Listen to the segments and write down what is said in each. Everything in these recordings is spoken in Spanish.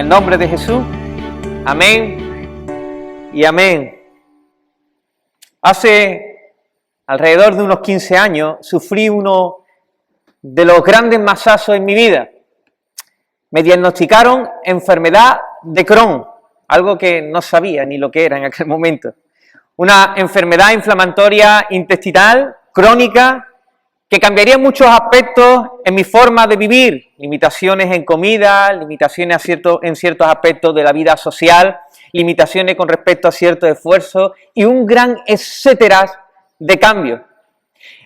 nombre de Jesús, amén y amén. Hace alrededor de unos 15 años sufrí uno de los grandes masazos en mi vida. Me diagnosticaron enfermedad de Crohn, algo que no sabía ni lo que era en aquel momento. Una enfermedad inflamatoria intestinal crónica que cambiaría muchos aspectos en mi forma de vivir, limitaciones en comida, limitaciones en ciertos aspectos de la vida social, limitaciones con respecto a ciertos esfuerzos y un gran etcétera de cambio.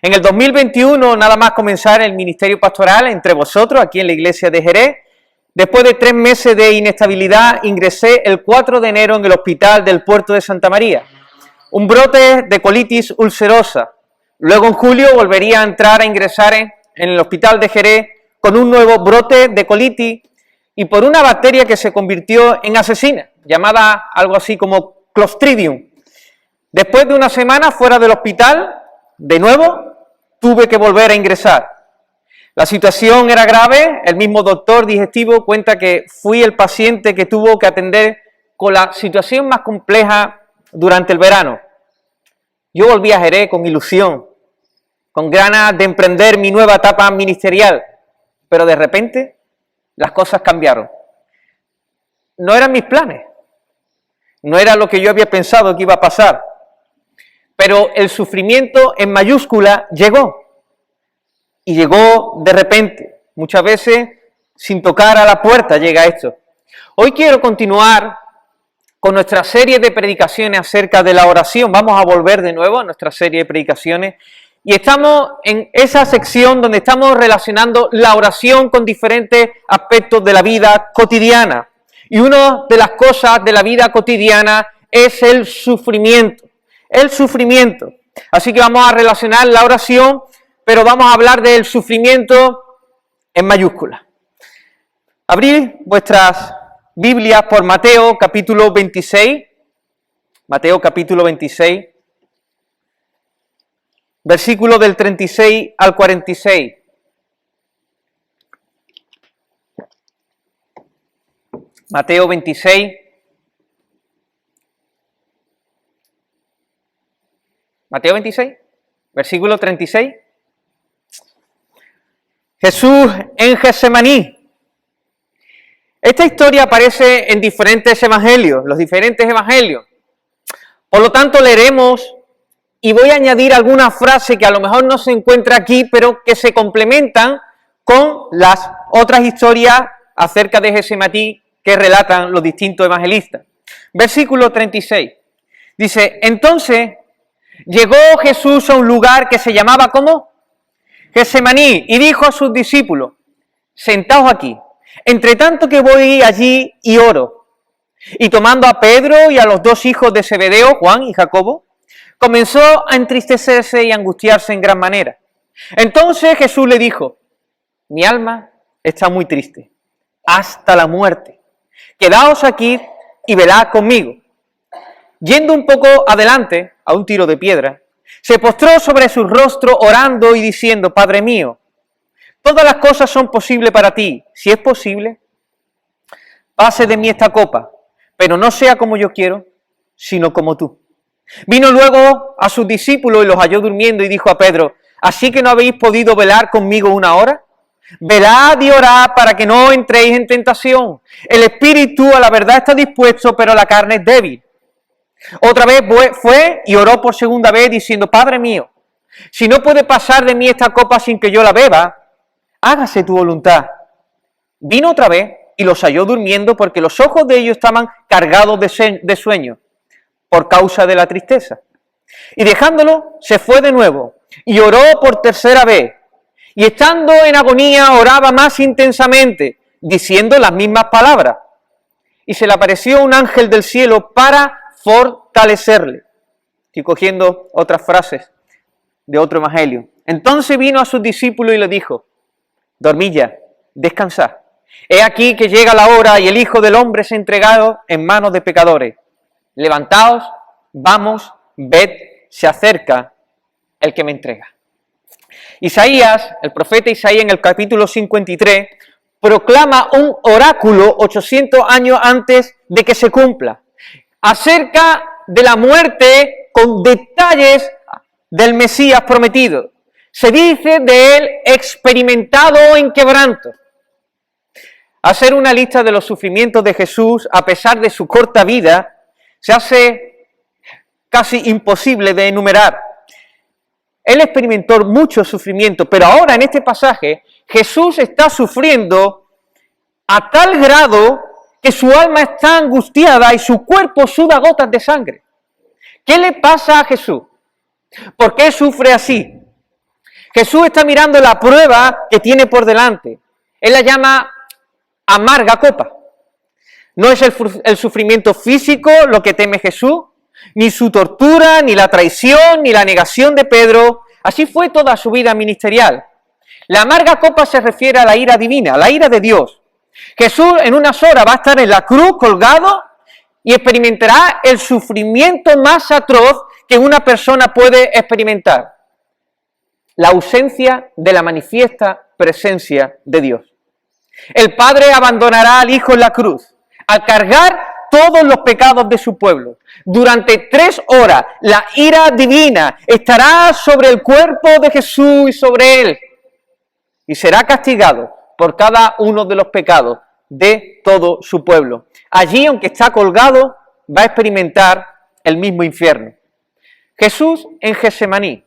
En el 2021, nada más comenzar el ministerio pastoral entre vosotros, aquí en la iglesia de Jerez, después de 3 meses de inestabilidad, ingresé el 4 de enero en el hospital del puerto de Santa María. Un brote de colitis ulcerosa. Luego en julio volvería a entrar a ingresar en el hospital de Jerez con un nuevo brote de colitis y por una bacteria que se convirtió en asesina, llamada algo así como Clostridium. Después de una semana fuera del hospital, de nuevo, tuve que volver a ingresar. La situación era grave, el mismo doctor digestivo cuenta que fui el paciente que tuvo que atender con la situación más compleja durante el verano. Yo volví a Jerez con ilusión, con ganas de emprender mi nueva etapa ministerial, pero de repente las cosas cambiaron. No eran mis planes, no era lo que yo había pensado que iba a pasar, pero el sufrimiento en mayúscula llegó, y llegó de repente, muchas veces sin tocar a la puerta llega esto. Hoy quiero continuar con nuestra serie de predicaciones acerca de la oración. Vamos a volver de nuevo a nuestra serie de predicaciones y estamos en esa sección donde estamos relacionando la oración con diferentes aspectos de la vida cotidiana. Y una de las cosas de la vida cotidiana es el sufrimiento. El sufrimiento. Así que vamos a relacionar la oración, pero vamos a hablar del sufrimiento en mayúscula. Abrid vuestras Biblias por Mateo capítulo 26, Mateo capítulo 26, versículo del 36 al 46. Mateo 26, Mateo 26, versículo 36. Jesús en Getsemaní. Esta historia aparece en diferentes evangelios, los diferentes evangelios. Por lo tanto, leeremos y voy a añadir alguna frase que a lo mejor no se encuentra aquí, pero que se complementan con las otras historias acerca de Getsemaní que relatan los distintos evangelistas. Versículo 36. Dice, entonces llegó Jesús a un lugar que se llamaba, ¿cómo? Getsemaní, y dijo a sus discípulos, sentaos aquí. Entre tanto que voy allí y oro. Y tomando a Pedro y a los 2 hijos de Zebedeo, Juan y Jacobo, comenzó a entristecerse y a angustiarse en gran manera. Entonces Jesús le dijo, mi alma está muy triste, hasta la muerte. Quedaos aquí y velad conmigo. Yendo un poco adelante, a un tiro de piedra, se postró sobre su rostro orando y diciendo, Padre mío, todas las cosas son posibles para ti. Si es posible, pase de mí esta copa, pero no sea como yo quiero, sino como tú. Vino luego a sus discípulos y los halló durmiendo y dijo a Pedro, ¿así que no habéis podido velar conmigo 1 hora? Velad y orad para que no entréis en tentación. El espíritu a la verdad está dispuesto, pero la carne es débil. Otra vez fue y oró por segunda vez diciendo, Padre mío, si no puede pasar de mí esta copa sin que yo la beba, hágase tu voluntad. Vino otra vez y los halló durmiendo porque los ojos de ellos estaban cargados de sueño por causa de la tristeza. Y dejándolo, se fue de nuevo y oró por tercera vez. Y estando en agonía, oraba más intensamente, diciendo las mismas palabras. Y se le apareció un ángel del cielo para fortalecerle. Estoy cogiendo otras frases de otro evangelio. Entonces vino a sus discípulos y les dijo, dormid ya, descansad. He aquí que llega la hora y el Hijo del Hombre es entregado en manos de pecadores. Levantaos, vamos, ved, se acerca el que me entrega. Isaías, el profeta Isaías en el capítulo 53, proclama un oráculo 800 años antes de que se cumpla, acerca de la muerte con detalles del Mesías prometido. Se dice de él experimentado en quebranto. Hacer una lista de los sufrimientos de Jesús, a pesar de su corta vida, se hace casi imposible de enumerar. Él experimentó mucho sufrimiento, pero ahora en este pasaje Jesús está sufriendo a tal grado que su alma está angustiada y su cuerpo suda gotas de sangre. ¿Qué le pasa a Jesús? ¿Por qué sufre así? Jesús está mirando la prueba que tiene por delante. Él la llama amarga copa. No es el sufrimiento físico lo que teme Jesús, ni su tortura, ni la traición, ni la negación de Pedro. Así fue toda su vida ministerial. La amarga copa se refiere a la ira divina, a la ira de Dios. Jesús en unas horas va a estar en la cruz colgado y experimentará el sufrimiento más atroz que una persona puede experimentar. La ausencia de la manifiesta presencia de Dios. El Padre abandonará al Hijo en la cruz, al cargar todos los pecados de su pueblo. Durante 3 horas, la ira divina estará sobre el cuerpo de Jesús y sobre él, y será castigado por cada uno de los pecados de todo su pueblo. Allí, aunque está colgado, va a experimentar el mismo infierno. Jesús en Getsemaní.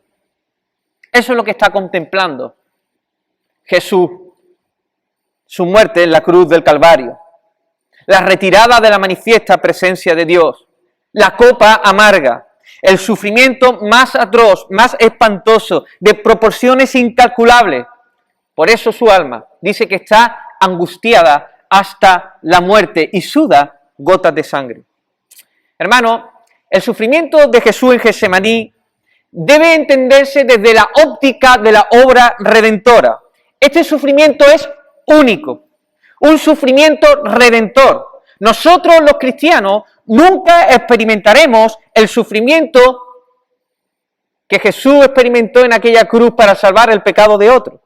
Eso es lo que está contemplando Jesús, su muerte en la cruz del Calvario, la retirada de la manifiesta presencia de Dios, la copa amarga, el sufrimiento más atroz, más espantoso, de proporciones incalculables. Por eso su alma dice que está angustiada hasta la muerte y suda gotas de sangre. Hermano, el sufrimiento de Jesús en Getsemaní debe entenderse desde la óptica de la obra redentora. Este sufrimiento es único, un sufrimiento redentor. Nosotros los cristianos nunca experimentaremos el sufrimiento que Jesús experimentó en aquella cruz para salvar el pecado de otro.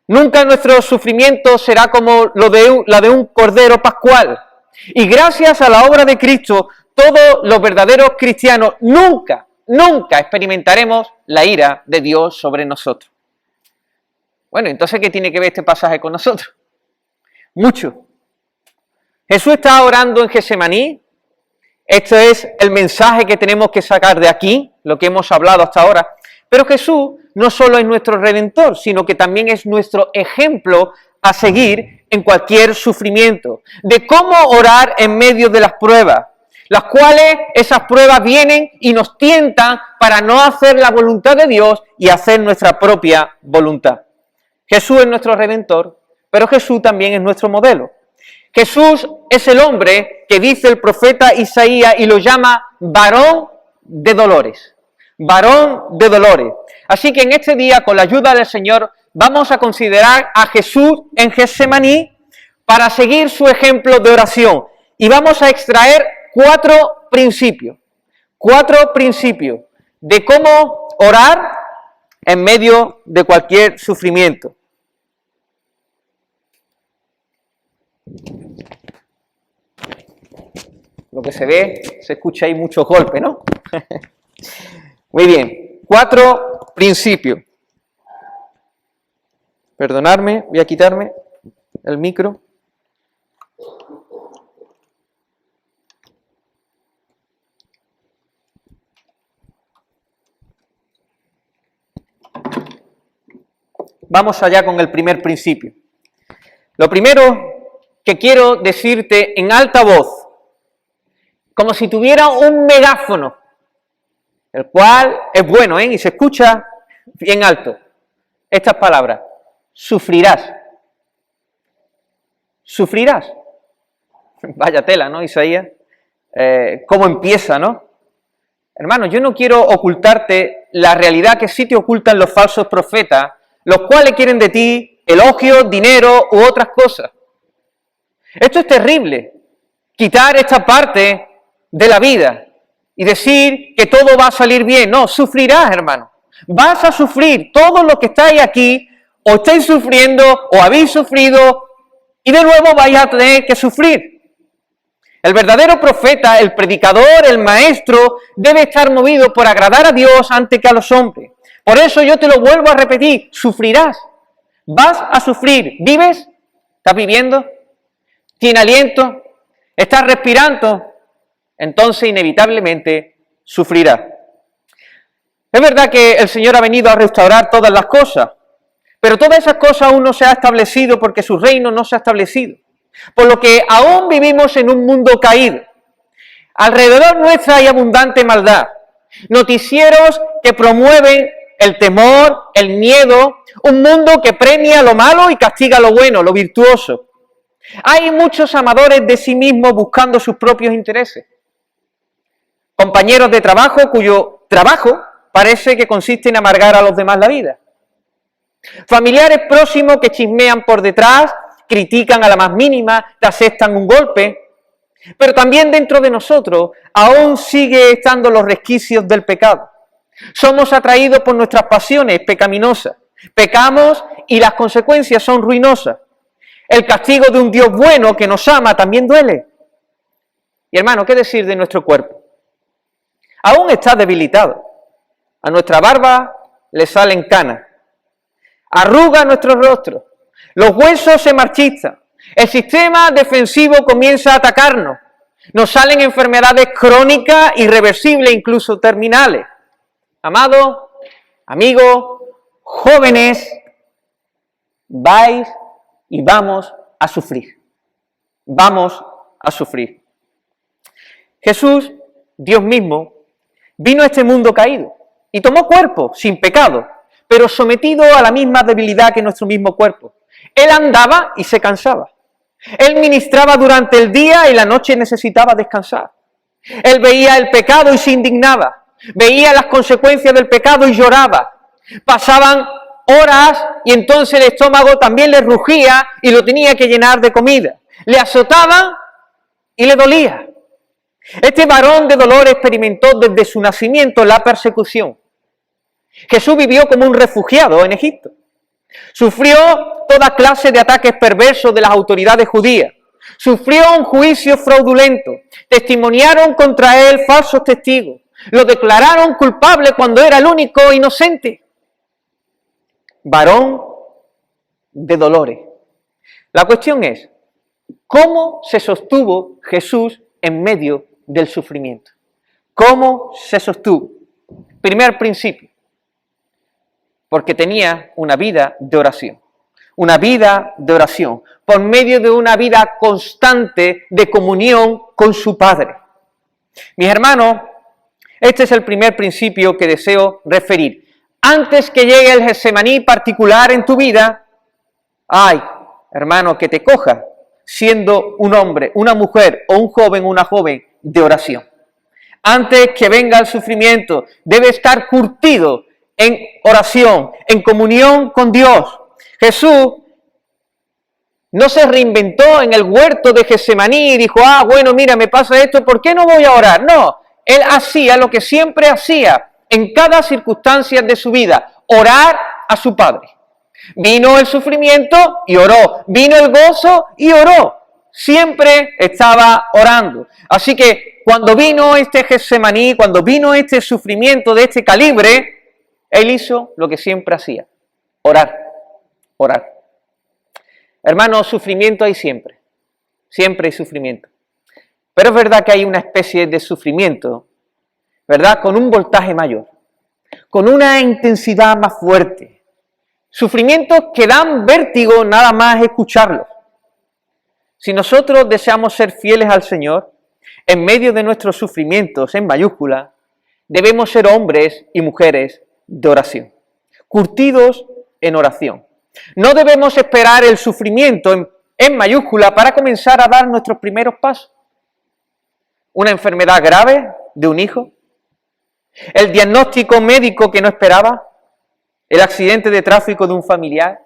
Nunca nuestro sufrimiento será como la de un cordero pascual. Y gracias a la obra de Cristo, todos los verdaderos cristianos nunca experimentaremos la ira de Dios sobre nosotros. Bueno, entonces, ¿qué tiene que ver este pasaje con nosotros? Mucho. Jesús está orando en Getsemaní. Este es el mensaje que tenemos que sacar de aquí, lo que hemos hablado hasta ahora. Pero Jesús no solo es nuestro Redentor, sino que también es nuestro ejemplo a seguir en cualquier sufrimiento, de cómo orar en medio de las pruebas, las cuales esas pruebas vienen y nos tientan para no hacer la voluntad de Dios y hacer nuestra propia voluntad. Jesús es nuestro Redentor, pero Jesús también es nuestro modelo. Jesús es el hombre que dice el profeta Isaías y lo llama varón de dolores. Varón de dolores. Así que en este día, con la ayuda del Señor, vamos a considerar a Jesús en Getsemaní para seguir su ejemplo de oración. Y vamos a extraer 4 principios de cómo orar en medio de cualquier sufrimiento. Lo que se ve, se escucha ahí muchos golpes, ¿no? Muy bien, 4 principios. Perdonadme, voy a quitarme el micro. Vamos allá con el primer principio. Lo primero que quiero decirte en alta voz, como si tuviera un megáfono, el cual es bueno, y se escucha bien alto. Estas palabras: sufrirás. Sufrirás. Vaya tela, ¿no, Isaías? ¿Cómo empieza, no? Hermano, yo no quiero ocultarte la realidad que sí te ocultan los falsos profetas, los cuales quieren de ti elogios, dinero u otras cosas. Esto es terrible. Quitar esta parte de la vida y decir que todo va a salir bien. No, sufrirás, hermano. Vas a sufrir. Todos los que estáis aquí o estáis sufriendo o habéis sufrido y de nuevo vais a tener que sufrir. El verdadero profeta, el predicador, el maestro, debe estar movido por agradar a Dios antes que a los hombres. Por eso yo te lo vuelvo a repetir, sufrirás. Vas a sufrir. ¿Vives? ¿Estás viviendo? ¿Tienes aliento? ¿Estás respirando? Entonces inevitablemente sufrirás. Es verdad que el Señor ha venido a restaurar todas las cosas, pero todas esas cosas aún no se ha establecido porque su reino no se ha establecido. Por lo que aún vivimos en un mundo caído. Alrededor nuestra hay abundante maldad. Noticieros que promueven el temor, el miedo, un mundo que premia lo malo y castiga lo bueno, lo virtuoso. Hay muchos amadores de sí mismos buscando sus propios intereses. Compañeros de trabajo cuyo trabajo parece que consiste en amargar a los demás la vida. Familiares próximos que chismean por detrás, critican a la más mínima, te aceptan un golpe. Pero también dentro de nosotros aún sigue estando los resquicios del pecado. Somos atraídos por nuestras pasiones pecaminosas. Pecamos y las consecuencias son ruinosas. El castigo de un Dios bueno que nos ama también duele. Y hermano, ¿qué decir de nuestro cuerpo? Aún está debilitado. A nuestra barba le salen canas. Arruga nuestro rostro. Los huesos se marchitan. El sistema defensivo comienza a atacarnos. Nos salen enfermedades crónicas, irreversibles, incluso terminales. Amados, amigos, jóvenes, vais y vamos a sufrir. Vamos a sufrir. Jesús, Dios mismo, vino a este mundo caído y tomó cuerpo sin pecado, pero sometido a la misma debilidad que nuestro mismo cuerpo. Él andaba y se cansaba. Él ministraba durante el día y la noche necesitaba descansar. Él veía el pecado y se indignaba. Veía las consecuencias del pecado y lloraba. Pasaban horas y entonces el estómago también le rugía y lo tenía que llenar de comida. Le azotaban y le dolía. Este varón de dolor experimentó desde su nacimiento la persecución. Jesús vivió como un refugiado en Egipto. Sufrió toda clase de ataques perversos de las autoridades judías. Sufrió un juicio fraudulento. Testimoniaron contra él falsos testigos. Lo declararon culpable cuando era el único inocente. Varón de dolores. La cuestión es, ¿cómo se sostuvo Jesús en medio del sufrimiento? ¿Cómo se sostuvo? Primer principio. Porque tenía una vida de oración. Una vida de oración. Por medio de una vida constante de comunión con su Padre. Mis hermanos, este es el primer principio que deseo referir. Antes que llegue el Getsemaní particular en tu vida, ay, hermano, que te coja siendo un hombre, una mujer o un joven, una joven de oración. Antes que venga el sufrimiento, debe estar curtido en oración, en comunión con Dios. Jesús no se reinventó en el huerto de Getsemaní y dijo, bueno, mira, me pasa esto, ¿por qué no voy a orar? No, él hacía lo que siempre hacía en cada circunstancia de su vida, orar a su Padre. Vino el sufrimiento y oró, vino el gozo y oró. Siempre estaba orando. Así que cuando vino este Getsemaní, cuando vino este sufrimiento de este calibre, él hizo lo que siempre hacía, orar, orar. Hermanos, sufrimiento hay siempre hay sufrimiento. Pero es verdad que hay una especie de sufrimiento, ¿verdad? Con un voltaje mayor, con una intensidad más fuerte. Sufrimientos que dan vértigo nada más escucharlos. Si nosotros deseamos ser fieles al Señor, en medio de nuestros sufrimientos en mayúscula, debemos ser hombres y mujeres de oración, curtidos en oración. No debemos esperar el sufrimiento en mayúscula para comenzar a dar nuestros primeros pasos. Una enfermedad grave de un hijo, el diagnóstico médico que no esperaba, el accidente de tráfico de un familiar,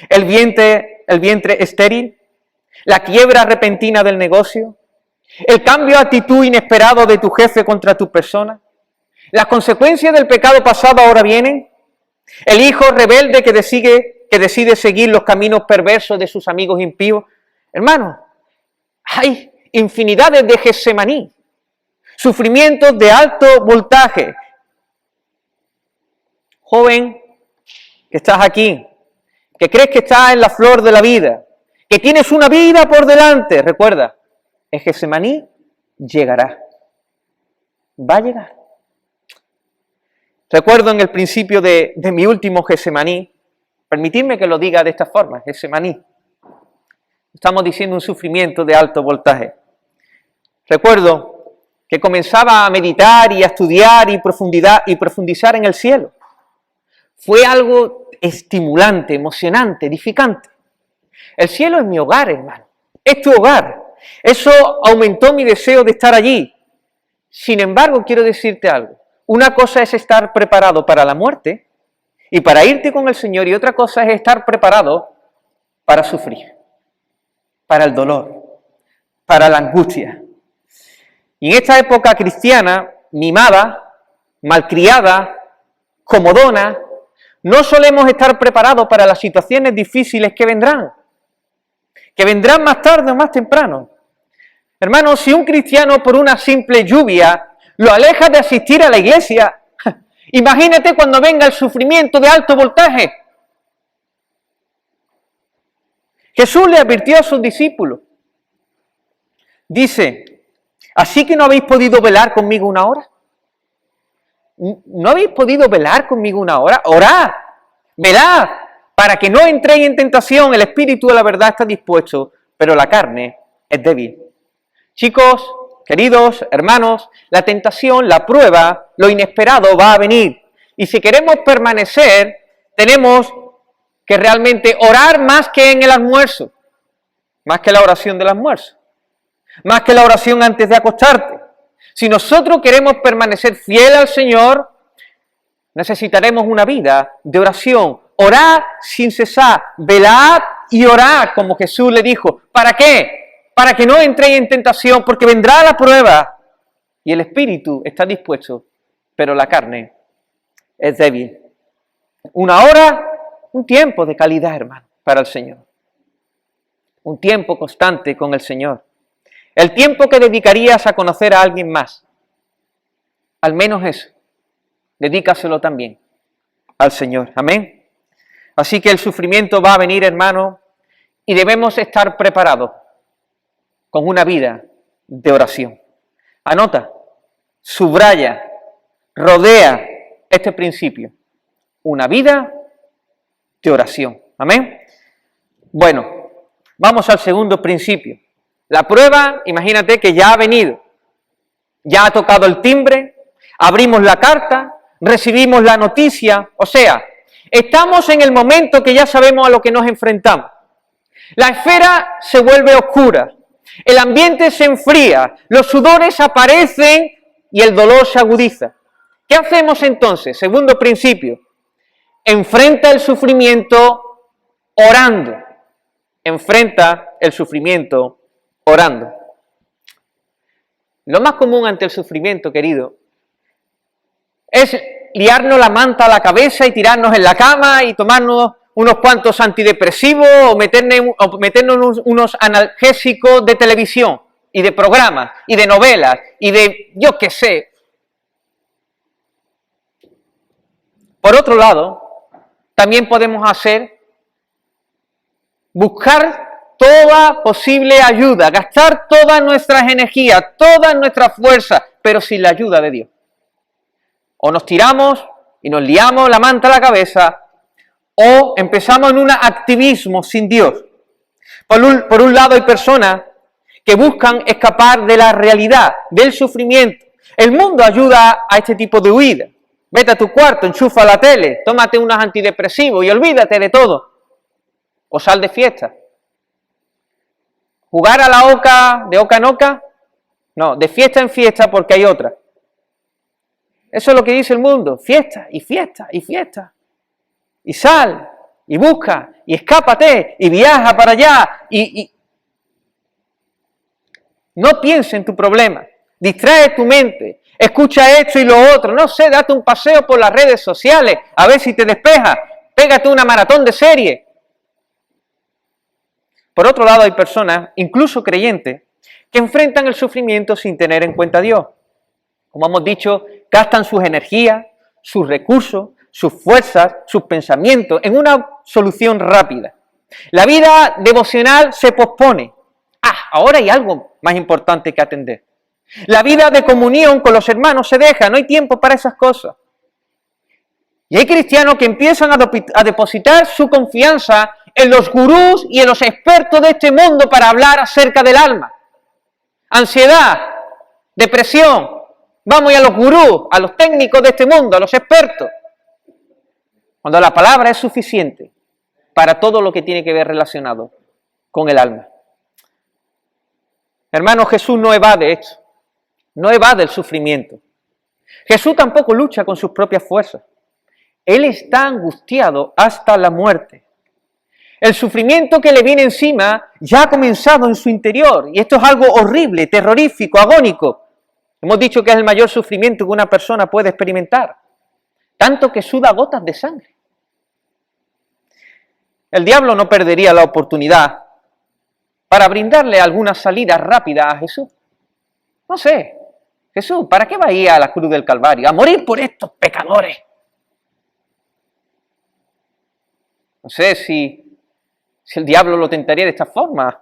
el vientre estéril, la quiebra repentina del negocio, el cambio de actitud inesperado de tu jefe contra tu persona, las consecuencias del pecado pasado ahora vienen, el hijo rebelde que decide seguir los caminos perversos de sus amigos impíos. Hermanos, hay infinidades de Getsemaní, sufrimientos de alto voltaje. Joven, que estás aquí, que crees que estás en la flor de la vida, que tienes una vida por delante, recuerda, el Getsemaní llegará, va a llegar. Recuerdo en el principio de mi último Getsemaní, permitidme que lo diga de esta forma, Getsemaní. Estamos diciendo un sufrimiento de alto voltaje. Recuerdo que comenzaba a meditar y a estudiar y profundizar en el cielo. Fue algo estimulante, emocionante, edificante. El cielo es mi hogar, hermano. Es tu hogar. Eso aumentó mi deseo de estar allí. Sin embargo, quiero decirte algo. Una cosa es estar preparado para la muerte y para irte con el Señor, y otra cosa es estar preparado para sufrir, para el dolor, para la angustia. Y en esta época cristiana, mimada, malcriada, comodona, no solemos estar preparados para las situaciones difíciles que vendrán más tarde o más temprano. Hermanos, si un cristiano por una simple lluvia lo aleja de asistir a la iglesia, imagínate cuando venga el sufrimiento de alto voltaje. Jesús le advirtió a sus discípulos. Dice, ¿así que no habéis podido velar conmigo una hora? ¿No habéis podido velar conmigo una hora? Orad, velad, para que no entréis en tentación. El espíritu de la verdad está dispuesto, pero la carne es débil. Chicos, queridos hermanos, la tentación, la prueba, lo inesperado va a venir. Y si queremos permanecer, tenemos que realmente orar más que en el almuerzo, más que la oración del almuerzo, más que la oración antes de acostarte. Si nosotros queremos permanecer fiel al Señor, necesitaremos una vida de oración. Orad sin cesar, velad y orad, como Jesús le dijo. ¿Para qué? Para que no entréis en tentación, porque vendrá la prueba y el espíritu está dispuesto, pero la carne es débil. Una hora, un tiempo de calidad, hermano, para el Señor. Un tiempo constante con el Señor. El tiempo que dedicarías a conocer a alguien más. Al menos eso. Dedícaselo también al Señor. Amén. Así que el sufrimiento va a venir, hermano, y debemos estar preparados con una vida de oración. Anota, subraya, rodea este principio. Una vida de oración. Amén. Bueno, vamos al segundo principio. La prueba, imagínate que ya ha venido. Ya ha tocado el timbre, abrimos la carta, recibimos la noticia. O sea, estamos en el momento que ya sabemos a lo que nos enfrentamos. La esfera se vuelve oscura. El ambiente se enfría, los sudores aparecen y el dolor se agudiza. ¿Qué hacemos entonces? Segundo principio, enfrenta el sufrimiento orando. Enfrenta el sufrimiento orando. Lo más común ante el sufrimiento, querido, es liarnos la manta a la cabeza y tirarnos en la cama y tomarnos unos cuantos antidepresivos o meternos unos analgésicos de televisión y de programas y de novelas y de yo qué sé. Por otro lado, también podemos buscar toda posible ayuda, gastar todas nuestras energías, todas nuestras fuerzas, pero sin la ayuda de Dios. O nos tiramos y nos liamos la manta a la cabeza, o empezamos en un activismo sin Dios. Por un lado hay personas que buscan escapar de la realidad, del sufrimiento. El mundo ayuda a este tipo de huida. Vete a tu cuarto, enchufa la tele, tómate unos antidepresivos y olvídate de todo. O sal de fiesta. ¿Jugar a la oca, de oca en oca? No, de fiesta en fiesta porque hay otra. Eso es lo que dice el mundo. Fiesta y fiesta y fiesta. Y sal, y busca, y escápate, y viaja para allá, y no piensa en tu problema, distrae tu mente, escucha esto y lo otro, no sé, date un paseo por las redes sociales, a ver si te despejas, pégate una maratón de serie. Por otro lado, hay personas, incluso creyentes, que enfrentan el sufrimiento sin tener en cuenta a Dios. Como hemos dicho, gastan sus energías, sus recursos, sus fuerzas, sus pensamientos en una solución rápida. La vida devocional se pospone. Ahora hay algo más importante que atender. La vida de comunión con los hermanos se deja, no hay tiempo para esas cosas. Y hay cristianos que empiezan a depositar su confianza en los gurús y en los expertos de este mundo para hablar acerca del alma. Ansiedad, depresión, vamos a los gurús, a los técnicos de este mundo, a los expertos. Cuando la palabra es suficiente para todo lo que tiene que ver relacionado con el alma. Hermanos, Jesús no evade esto, no evade el sufrimiento. Jesús tampoco lucha con sus propias fuerzas. Él está angustiado hasta la muerte. El sufrimiento que le viene encima ya ha comenzado en su interior, y esto es algo horrible, terrorífico, agónico. Hemos dicho que es el mayor sufrimiento que una persona puede experimentar, tanto que suda gotas de sangre. El diablo no perdería la oportunidad para brindarle alguna salida rápida a Jesús. No sé, Jesús, ¿para qué va a ir a la cruz del Calvario? A morir por estos pecadores. No sé si el diablo lo tentaría de esta forma.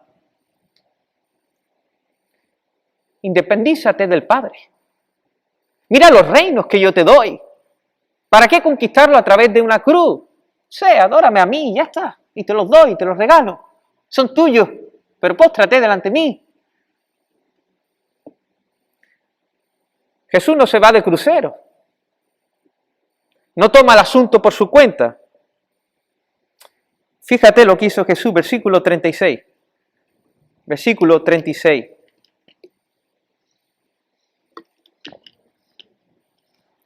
Independízate del Padre. Mira los reinos que yo te doy. ¿Para qué conquistarlo a través de una cruz? Adórame a mí y ya está. Y te los doy, te los regalo. Son tuyos, pero póstrate delante de mí. Jesús no se va de crucero. No toma el asunto por su cuenta. Fíjate lo que hizo Jesús, versículo 36. Versículo 36.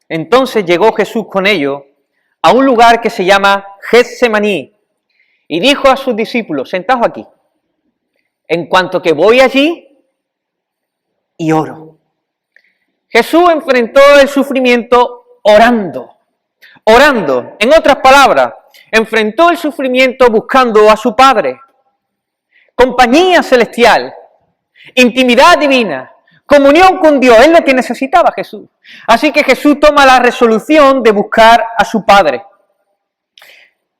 Entonces llegó Jesús con ellos a un lugar que se llama Getsemaní y dijo a sus discípulos, sentaos aquí, en cuanto que voy allí y oro. Jesús enfrentó el sufrimiento orando. En otras palabras, enfrentó el sufrimiento buscando a su Padre. Compañía celestial, intimidad divina, comunión con Dios, es lo que necesitaba Jesús. Así que Jesús toma la resolución de buscar a su Padre.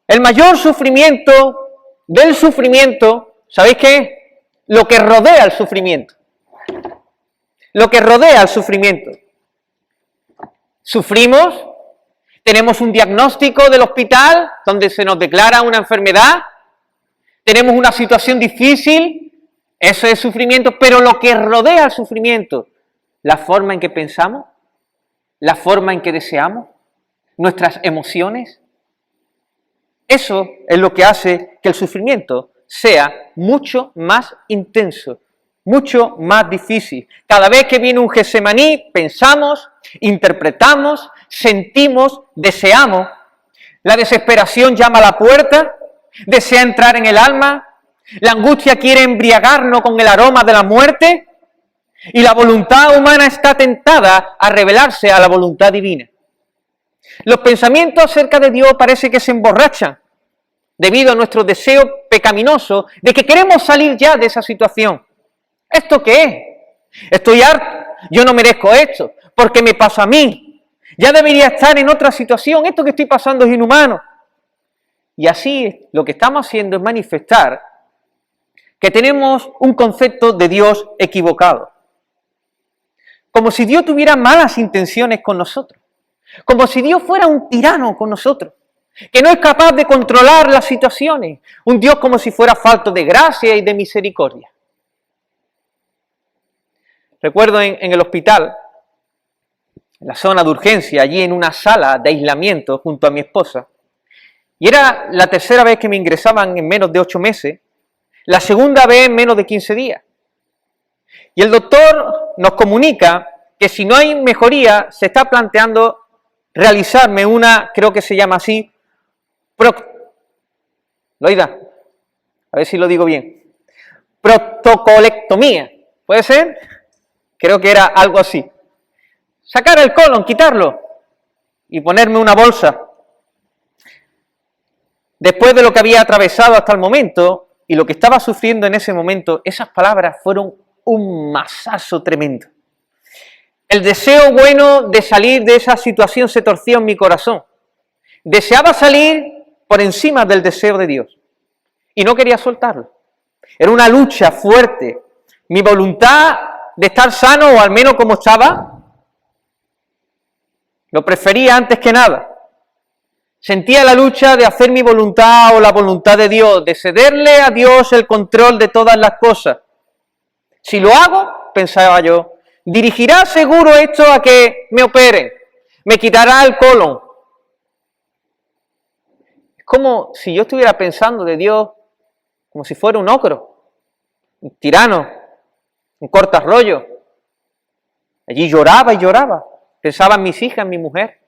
El mayor sufrimiento del sufrimiento, ¿sabéis qué es? Lo que rodea al sufrimiento. Lo que rodea al sufrimiento. Sufrimos, tenemos un diagnóstico del hospital donde se nos declara una enfermedad, tenemos una situación difícil, eso es sufrimiento, pero lo que rodea al sufrimiento, la forma en que pensamos, la forma en que deseamos, nuestras emociones, eso es lo que hace que el sufrimiento sea mucho más intenso, mucho más difícil. Cada vez que viene un Getsemaní, pensamos, interpretamos, sentimos, deseamos. La desesperación llama a la puerta, desea entrar en el alma. La angustia quiere embriagarnos con el aroma de la muerte. Y la voluntad humana está tentada a rebelarse a la voluntad divina. Los pensamientos acerca de Dios parece que se emborrachan debido a nuestro deseo pecaminoso de que queremos salir ya de esa situación. ¿Esto qué es? Estoy harto, yo no merezco esto, porque me pasa a mí. Ya debería estar en otra situación, esto que estoy pasando es inhumano. Y así lo que estamos haciendo es manifestar que tenemos un concepto de Dios equivocado. Como si Dios tuviera malas intenciones con nosotros. Como si Dios fuera un tirano con nosotros, que no es capaz de controlar las situaciones. Un Dios como si fuera falto de gracia y de misericordia. Recuerdo en el hospital, en la zona de urgencia, allí en una sala de aislamiento junto a mi esposa, y era la tercera vez que me ingresaban en menos de 8 meses, la segunda vez en menos de 15 días. Y el doctor nos comunica que si no hay mejoría, se está planteando realizarme una, creo que se llama así, Loida, a ver si lo digo bien, protocolectomía, ¿puede ser? Creo que era algo así. Sacar el colon, quitarlo y ponerme una bolsa. Después de lo que había atravesado hasta el momento, y lo que estaba sufriendo en ese momento, esas palabras fueron un masazo tremendo. El deseo bueno de salir de esa situación se torció en mi corazón. Deseaba salir por encima del deseo de Dios y no quería soltarlo. Era una lucha fuerte. Mi voluntad de estar sano, o al menos como estaba, lo prefería antes que nada. Sentía la lucha de hacer mi voluntad o la voluntad de Dios, de cederle a Dios el control de todas las cosas. Si lo hago, pensaba yo, dirigirá seguro esto a que me opere, me quitará el colon. Es como si yo estuviera pensando de Dios como si fuera un ocro, un tirano, un cortarrollo. Allí lloraba y lloraba. Pensaba en mis hijas, en mi mujer,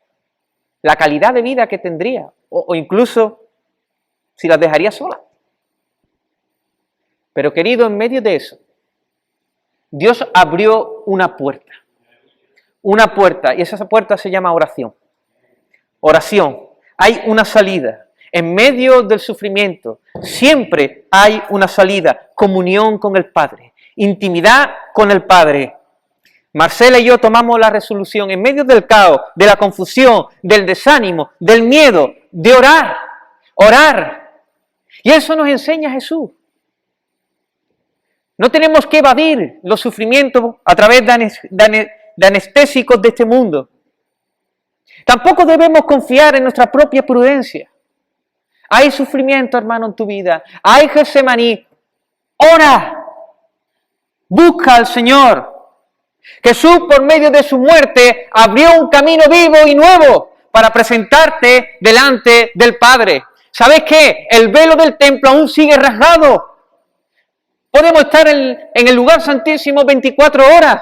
la calidad de vida que tendría, o incluso si las dejaría solas. Pero querido, en medio de eso, Dios abrió una puerta, y esa puerta se llama oración. Oración, hay una salida. En medio del sufrimiento siempre hay una salida, comunión con el Padre, intimidad con el Padre. Marcela y yo tomamos la resolución en medio del caos, de la confusión, del desánimo, del miedo, de orar. Y eso nos enseña Jesús. No tenemos que evadir los sufrimientos a través de anestésicos de este mundo. Tampoco debemos confiar en nuestra propia prudencia. Hay sufrimiento, hermano, en tu vida. Hay Getsemaní. Ora. Busca al Señor. Jesús, por medio de su muerte, abrió un camino vivo y nuevo para presentarte delante del Padre. ¿Sabes qué? El velo del templo aún sigue rasgado. Podemos estar en el lugar santísimo 24 horas.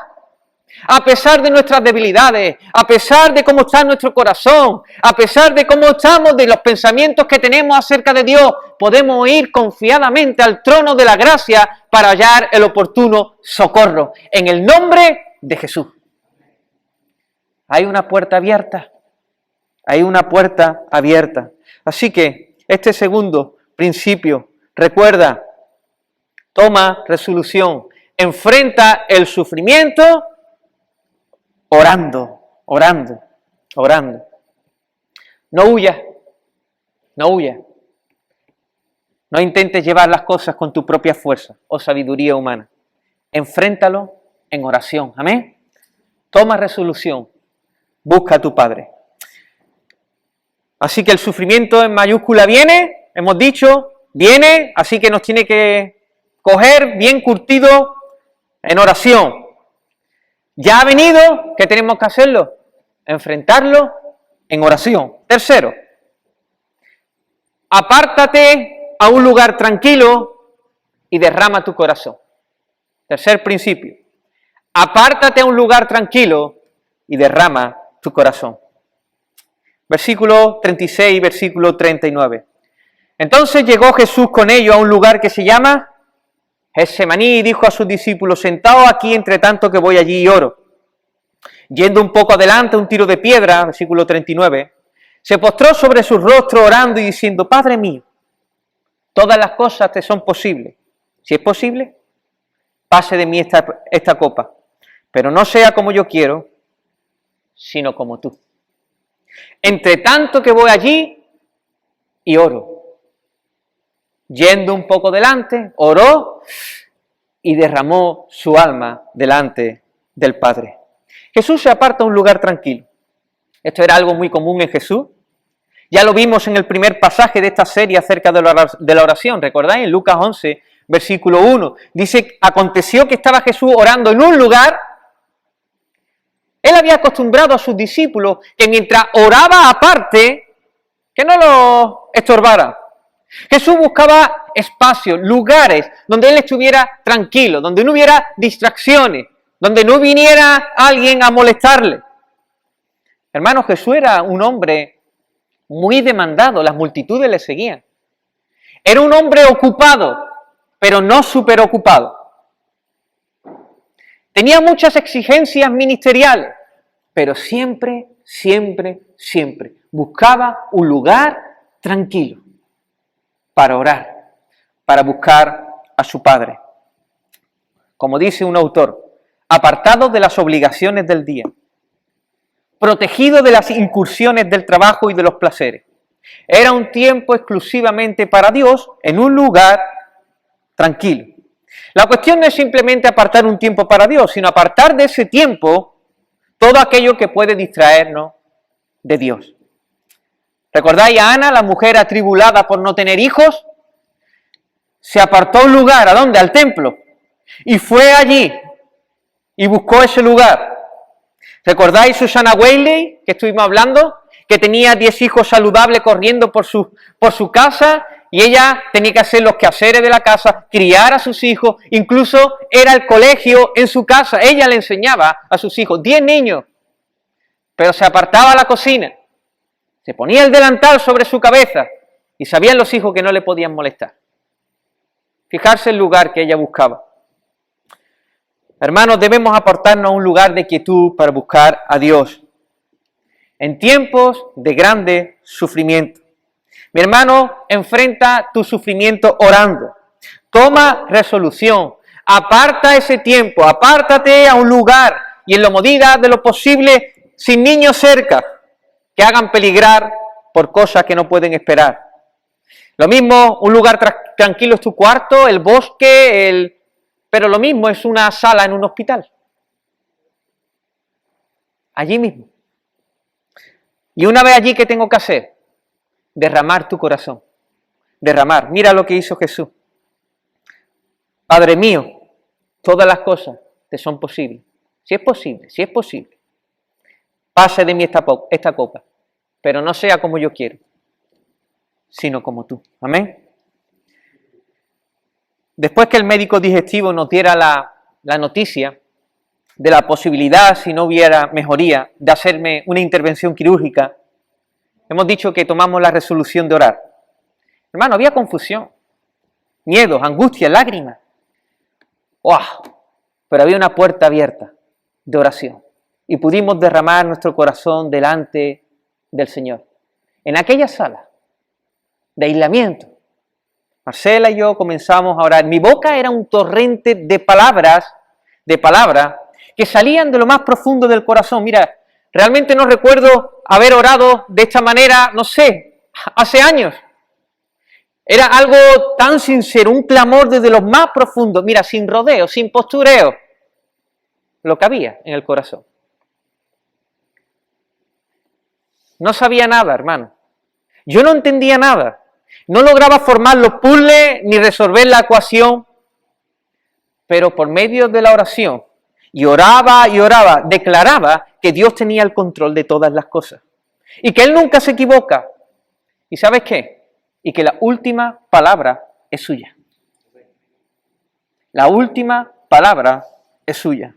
A pesar de nuestras debilidades, a pesar de cómo está nuestro corazón, a pesar de cómo estamos, de los pensamientos que tenemos acerca de Dios, podemos ir confiadamente al trono de la gracia para hallar el oportuno socorro. En el nombre de Jesús. Hay una puerta abierta. Hay una puerta abierta. Así que este segundo principio, recuerda, toma resolución, enfrenta el sufrimiento orando. No huyas. No intentes llevar las cosas con tu propia fuerza o sabiduría humana. Enfréntalo en oración. Amén. Toma resolución. Busca a tu Padre. Así que el sufrimiento en mayúscula viene, hemos dicho, viene, así que nos tiene que coger bien curtido en oración. Ya ha venido, ¿qué tenemos que hacerlo? Enfrentarlo en oración. Tercero, apártate a un lugar tranquilo y derrama tu corazón. Tercer principio, apártate a un lugar tranquilo y derrama tu corazón. Versículo 36 y versículo 39. Entonces llegó Jesús con ellos a un lugar que se llama Getsemaní y dijo a sus discípulos, sentaos aquí entre tanto que voy allí y oro. Yendo un poco adelante, un tiro de piedra, versículo 39, se postró sobre su rostro orando y diciendo, Padre mío, todas las cosas te son posibles. Si es posible, pase de mí esta copa, pero no sea como yo quiero, sino como tú. Entre tanto que voy allí y oro. Yendo un poco delante, oró y derramó su alma delante del Padre. Jesús se aparta a un lugar tranquilo. Esto era algo muy común en Jesús. Ya lo vimos en el primer pasaje de esta serie acerca de la oración. ¿Recordáis? En Lucas 11, versículo 1. Dice, aconteció que estaba Jesús orando en un lugar. Él había acostumbrado a sus discípulos que mientras oraba aparte, que no lo estorbara. Jesús buscaba espacios, lugares donde él estuviera tranquilo, donde no hubiera distracciones, donde no viniera alguien a molestarle. Hermano, Jesús era un hombre muy demandado, las multitudes le seguían. Era un hombre ocupado, pero no superocupado. Tenía muchas exigencias ministeriales, pero siempre buscaba un lugar tranquilo para orar, para buscar a su Padre. Como dice un autor, apartado de las obligaciones del día, protegido de las incursiones del trabajo y de los placeres. Era un tiempo exclusivamente para Dios en un lugar tranquilo. La cuestión no es simplemente apartar un tiempo para Dios, sino apartar de ese tiempo todo aquello que puede distraernos de Dios. ¿Recordáis a Ana, la mujer atribulada por no tener hijos? Se apartó a un lugar, ¿a dónde? Al templo. Y fue allí y buscó ese lugar. ¿Recordáis Susana Weiley, que estuvimos hablando? Que tenía 10 hijos saludables corriendo por su casa, y ella tenía que hacer los quehaceres de la casa, criar a sus hijos, incluso era el colegio en su casa, ella le enseñaba a sus hijos, 10 niños, pero se apartaba a la cocina, se ponía el delantal sobre su cabeza, y sabían los hijos que no le podían molestar. Fijarse el lugar que ella buscaba. Hermanos, debemos apartarnos a un lugar de quietud para buscar a Dios en tiempos de grande sufrimiento. Mi hermano, enfrenta tu sufrimiento orando. Toma resolución. Aparta ese tiempo. Apártate a un lugar y en la medida de lo posible sin niños cerca que hagan peligrar por cosas que no pueden esperar. Lo mismo, un lugar tranquilo es tu cuarto, el bosque, pero lo mismo es una sala en un hospital. Allí mismo. Y una vez allí, ¿qué tengo que hacer? Derramar tu corazón. Derramar. Mira lo que hizo Jesús. Padre mío, todas las cosas te son posibles. Si es posible. Pase de mí esta copa, pero no sea como yo quiero, sino como tú. Amén. Después que el médico digestivo nos diera la noticia de la posibilidad, si no hubiera mejoría, de hacerme una intervención quirúrgica, hemos dicho que tomamos la resolución de orar. Hermano, había confusión, miedos, angustia, lágrimas. ¡Wow! Pero había una puerta abierta de oración y pudimos derramar nuestro corazón delante del Señor. En aquella sala de aislamiento, Marcela y yo comenzamos a orar. Mi boca era un torrente de palabras que salían de lo más profundo del corazón. Mira, realmente no recuerdo haber orado de esta manera, no sé, hace años. Era algo tan sincero, un clamor desde lo más profundo, mira, sin rodeo, sin postureo, lo que había en el corazón. No sabía nada, hermano. Yo no entendía nada. No lograba formar los puzzles ni resolver la ecuación, pero por medio de la oración, y oraba, declaraba que Dios tenía el control de todas las cosas y que Él nunca se equivoca. ¿Y sabes qué? Y que la última palabra es suya. La última palabra es suya.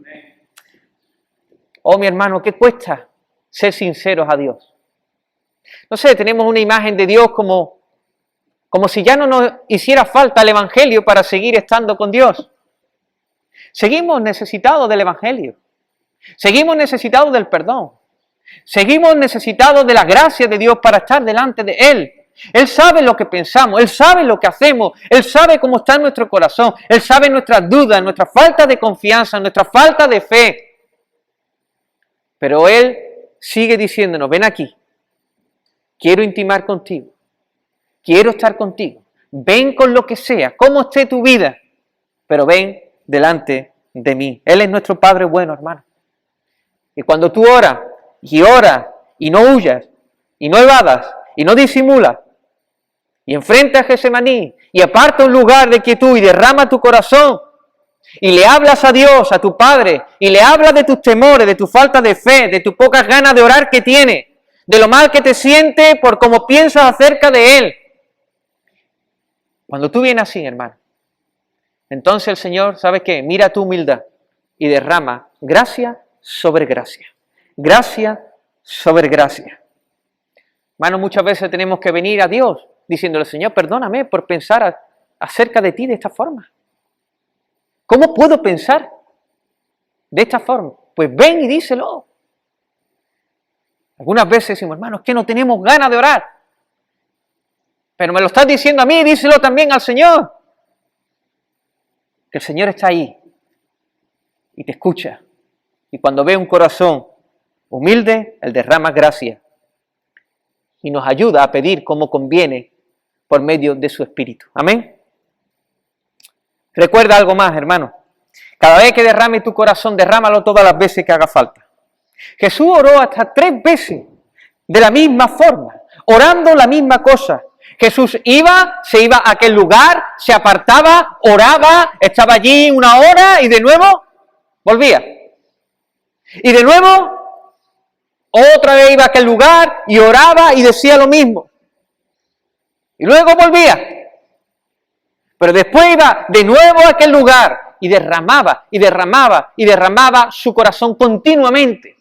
Oh, mi hermano, ¿qué cuesta ser sinceros a Dios? No sé, tenemos una imagen de Dios como si ya no nos hiciera falta el Evangelio para seguir estando con Dios. Seguimos necesitados del Evangelio. Seguimos necesitados del perdón. Seguimos necesitados de la gracia de Dios para estar delante de Él. Él sabe lo que pensamos, Él sabe lo que hacemos, Él sabe cómo está nuestro corazón, Él sabe nuestras dudas, nuestra falta de confianza, nuestra falta de fe. Pero Él sigue diciéndonos, ven aquí, quiero intimar contigo, quiero estar contigo, ven con lo que sea, cómo esté tu vida, pero ven delante de mí. Él es nuestro Padre bueno, hermano. Y cuando tú oras y no huyas, y no evadas, y no disimulas, y enfrenta a Getsemaní, y aparta un lugar de quietud, y derrama tu corazón, y le hablas a Dios, a tu Padre, y le hablas de tus temores, de tu falta de fe, de tus pocas ganas de orar que tienes, de lo mal que te sientes por cómo piensas acerca de Él. Cuando tú vienes así, hermano, entonces el Señor, ¿sabes qué? Mira tu humildad y derrama gracia sobre gracia. Gracia sobre gracia. Hermano, muchas veces tenemos que venir a Dios diciéndole, Señor, perdóname por pensar acerca de ti de esta forma. ¿Cómo puedo pensar de esta forma? Pues ven y díselo. Algunas veces decimos, hermano, es que no tenemos ganas de orar. Pero me lo estás diciendo a mí, díselo también al Señor. que el Señor está ahí y te escucha. Y cuando ve un corazón humilde, Él derrama gracia y nos ayuda a pedir como conviene por medio de su Espíritu. Amén. Recuerda algo más, hermano. Cada vez que derrame tu corazón, derrámalo todas las veces que haga falta. Jesús oró hasta 3 veces de la misma forma, orando la misma cosa. Jesús se iba a aquel lugar, se apartaba, oraba, estaba allí 1 hora y de nuevo volvía. Y de nuevo, otra vez iba a aquel lugar y oraba y decía lo mismo. Y luego volvía. Pero después iba de nuevo a aquel lugar y derramaba, y derramaba, y derramaba su corazón continuamente.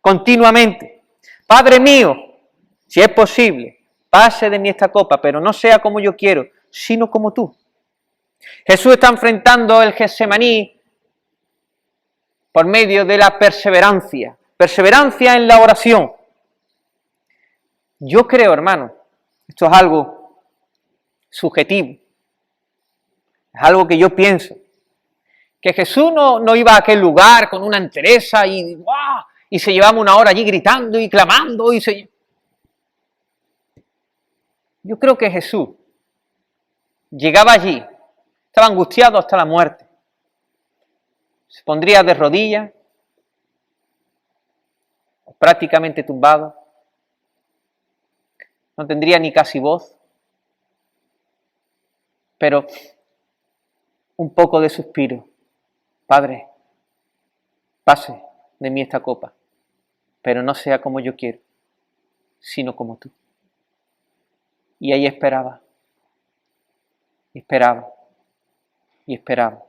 Continuamente. Padre mío, si es posible, pase de mí esta copa, pero no sea como yo quiero, sino como tú. Jesús está enfrentando el Getsemaní por medio de la perseverancia. Perseverancia en la oración. Yo creo, hermano, esto es algo subjetivo. Es algo que yo pienso. Que Jesús no iba a aquel lugar con una entereza y ¡guau! Y se llevaba 1 hora allí gritando y clamando. Yo creo que Jesús llegaba allí, estaba angustiado hasta la muerte. Se pondría de rodillas, prácticamente tumbado. No tendría ni casi voz. Pero un poco de suspiro. Padre, pase de mí esta copa, pero no sea como yo quiero, sino como tú. Y ahí esperaba, y esperaba, y esperaba.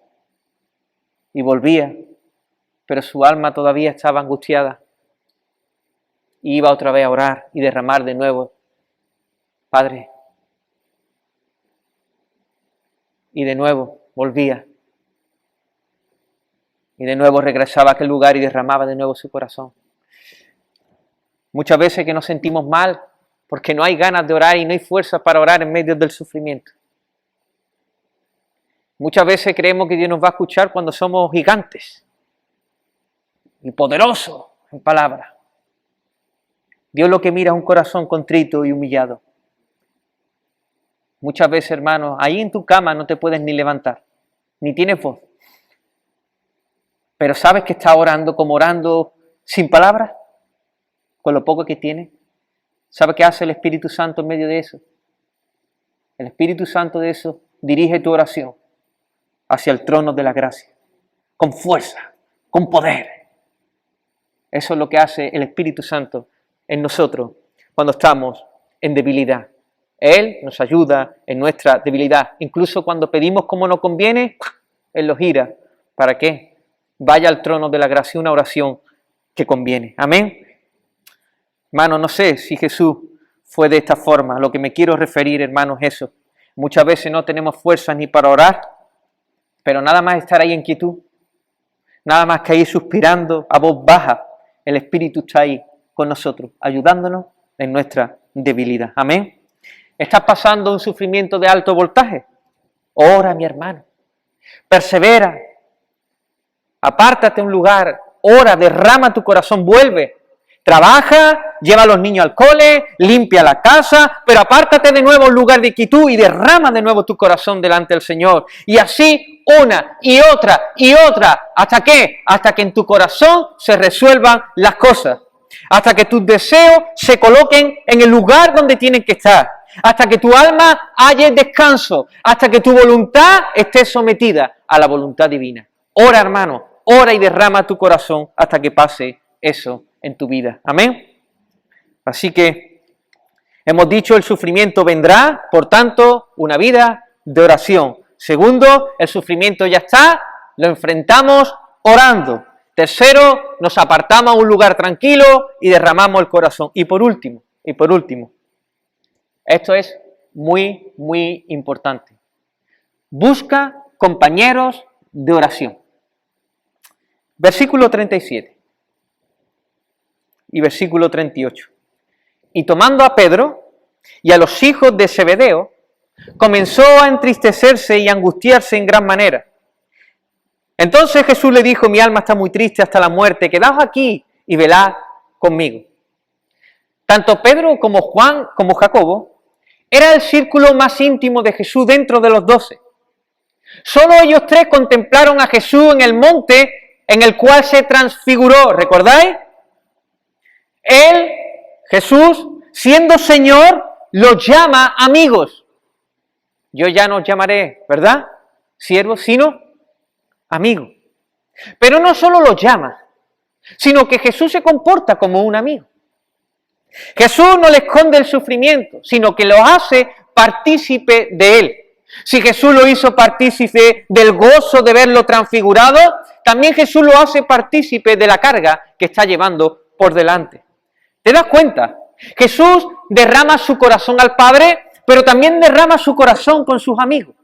Y volvía, pero su alma todavía estaba angustiada. Y iba otra vez a orar y derramar de nuevo, Padre. Y de nuevo volvía. Y de nuevo regresaba a aquel lugar y derramaba de nuevo su corazón. Muchas veces que nos sentimos mal porque no hay ganas de orar y no hay fuerza para orar en medio del sufrimiento. Muchas veces creemos que Dios nos va a escuchar cuando somos gigantes y poderosos en palabras. Dios lo que mira es un corazón contrito y humillado. Muchas veces, hermanos, ahí en tu cama no te puedes ni levantar, ni tienes voz. Pero ¿sabes que estás orando como orando sin palabras? Con lo poco que tienes. ¿Sabe qué hace el Espíritu Santo en medio de eso? El Espíritu Santo de eso dirige tu oración hacia el trono de la gracia, con fuerza, con poder. Eso es lo que hace el Espíritu Santo en nosotros cuando estamos en debilidad. Él nos ayuda en nuestra debilidad. Incluso cuando pedimos como nos conviene, Él lo gira. ¿Para qué? Vaya al trono de la gracia una oración que conviene. Amén. Hermano, no sé si Jesús fue de esta forma. A lo que me quiero referir, hermano, es eso. Muchas veces no tenemos fuerzas ni para orar, pero nada más estar ahí en quietud, nada más que ir suspirando a voz baja, el Espíritu está ahí con nosotros, ayudándonos en nuestra debilidad. Amén. ¿Estás pasando un sufrimiento de alto voltaje? Ora, mi hermano. Persevera. Apártate a un lugar. Ora, derrama tu corazón, vuelve. Trabaja, lleva a los niños al cole, limpia la casa, pero apártate de nuevo a un lugar de quietud y derrama de nuevo tu corazón delante del Señor. Y así una y otra, ¿hasta qué? Hasta que en tu corazón se resuelvan las cosas. Hasta que tus deseos se coloquen en el lugar donde tienen que estar. Hasta que tu alma halle descanso. Hasta que tu voluntad esté sometida a la voluntad divina. Ora, hermano, ora y derrama tu corazón hasta que pase eso en tu vida. Amén. Así que hemos dicho, el sufrimiento vendrá, por tanto, una vida de oración. Segundo, el sufrimiento ya está, lo enfrentamos orando. Tercero, nos apartamos a un lugar tranquilo y derramamos el corazón. Y por último, esto es muy, muy importante. Busca compañeros de oración. Versículo 37 y versículo 38. Y tomando a Pedro y a los hijos de Zebedeo, comenzó a entristecerse y angustiarse en gran manera. Entonces Jesús le dijo, mi alma está muy triste hasta la muerte, quedaos aquí y velad conmigo. Tanto Pedro como Juan como Jacobo era el círculo más íntimo de Jesús dentro de los 12. Solo ellos tres contemplaron a Jesús en el monte en el cual se transfiguró, ¿recordáis? Él, Jesús, siendo Señor, los llama amigos. Yo ya no os llamaré, ¿verdad?, siervos, sino amigos. Pero no solo los llama, sino que Jesús se comporta como un amigo. Jesús no le esconde el sufrimiento, sino que lo hace partícipe de él. Si Jesús lo hizo partícipe del gozo de verlo transfigurado, también Jesús lo hace partícipe de la carga que está llevando por delante. ¿Te das cuenta? Jesús derrama su corazón al Padre, pero también derrama su corazón con sus amigos.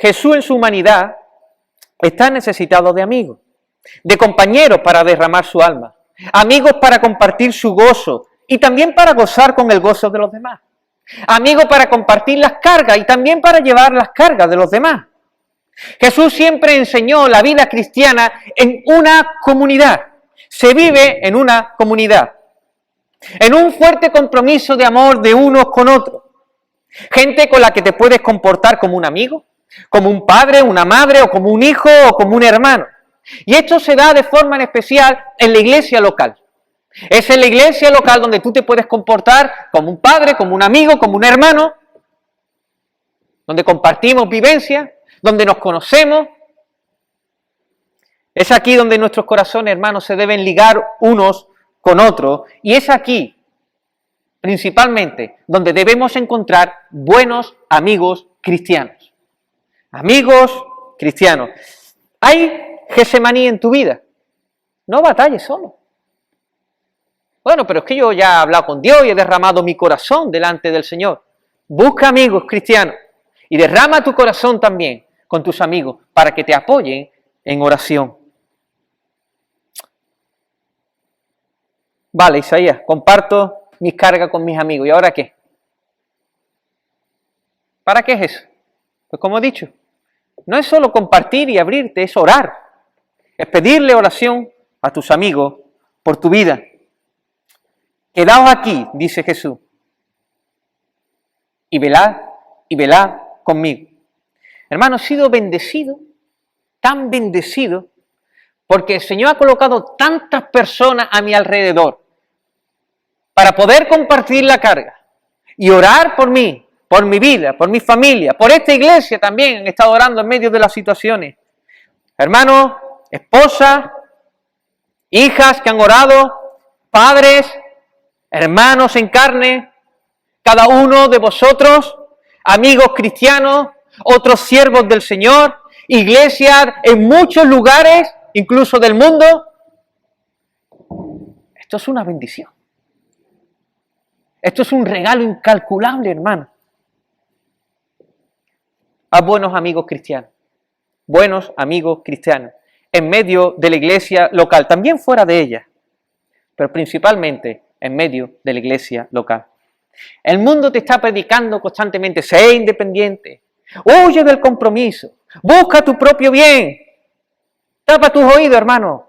Jesús en su humanidad está necesitado de amigos, de compañeros para derramar su alma, amigos para compartir su gozo y también para gozar con el gozo de los demás, amigos para compartir las cargas y también para llevar las cargas de los demás. Jesús siempre enseñó la vida cristiana en una comunidad, se vive en una comunidad, en un fuerte compromiso de amor de unos con otros, gente con la que te puedes comportar como un amigo, como un padre, una madre, o como un hijo, o como un hermano. Y esto se da de forma en especial en la iglesia local. Es en la iglesia local donde tú te puedes comportar como un padre, como un amigo, como un hermano, donde compartimos vivencias, donde nos conocemos. Es aquí donde nuestros corazones, hermanos, se deben ligar unos con otros, y es aquí, principalmente, donde debemos encontrar buenos amigos cristianos. Amigos cristianos. ¿Hay Getsemaní en tu vida? No batalles solo. Bueno, pero es que yo ya he hablado con Dios y he derramado mi corazón delante del Señor. Busca amigos cristianos y derrama tu corazón también con tus amigos para que te apoyen en oración. Vale, Isaías, comparto mis cargas con mis amigos. ¿Y ahora qué? ¿Para qué es eso? Pues como he dicho, no es solo compartir y abrirte, es orar. Es pedirle oración a tus amigos por tu vida. Quedaos aquí, dice Jesús, y velad conmigo. Hermano, he sido bendecido, tan bendecido, porque el Señor ha colocado tantas personas a mi alrededor para poder compartir la carga y orar por mí, por mi vida, por mi familia, por esta iglesia también. Han estado orando en medio de las situaciones. Hermanos, esposas, hijas que han orado, padres, hermanos en carne, cada uno de vosotros, amigos cristianos, otros siervos del Señor, iglesias en muchos lugares, incluso del mundo. Esto es una bendición. Esto es un regalo incalculable, hermano. A buenos amigos cristianos, en medio de la iglesia local, también fuera de ella, pero principalmente en medio de la iglesia local. El mundo te está predicando constantemente, sé independiente, huye del compromiso, busca tu propio bien, tapa tus oídos, hermano,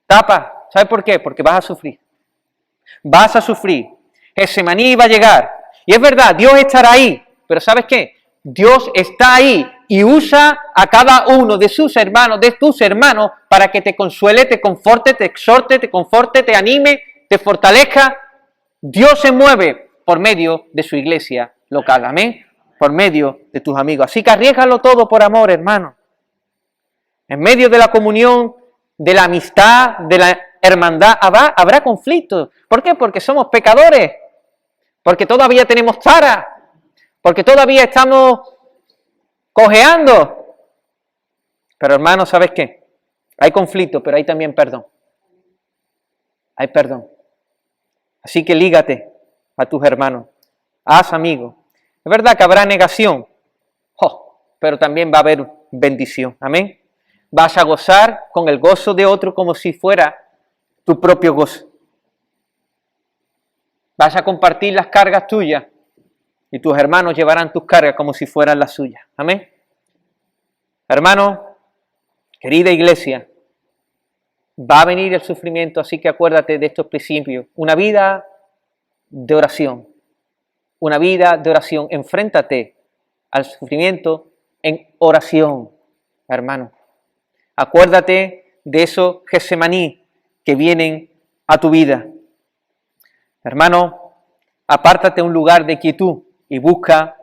tapa. ¿Sabes por qué? Porque vas a sufrir, Getsemaní va a llegar, y es verdad, Dios estará ahí, pero ¿sabes qué? Dios está ahí y usa a cada uno de sus hermanos, de tus hermanos, para que te consuele, te conforte, te exhorte, te conforte, te anime, te fortalezca. Dios se mueve por medio de su iglesia local, amén, por medio de tus amigos. Así que arriésgalo todo por amor, hermano. En medio de la comunión, de la amistad, de la hermandad, habrá conflictos. ¿Por qué? Porque somos pecadores, porque todavía tenemos tara, porque todavía estamos cojeando. Pero hermano, ¿sabes qué? Hay conflicto, pero hay también perdón. Hay perdón. Así que lígate a tus hermanos, haz amigos. Es verdad que habrá negación, pero también va a haber bendición. Amén. Vas a gozar con el gozo de otro como si fuera tu propio gozo. Vas a compartir las cargas tuyas y tus hermanos llevarán tus cargas como si fueran las suyas. Amén. Hermano, querida iglesia, va a venir el sufrimiento, así que acuérdate de estos principios. Una vida de oración. Una vida de oración. Enfréntate al sufrimiento en oración, hermano. Acuérdate de esos Getsemaní que vienen a tu vida. Hermano, apártate a un lugar de quietud y busca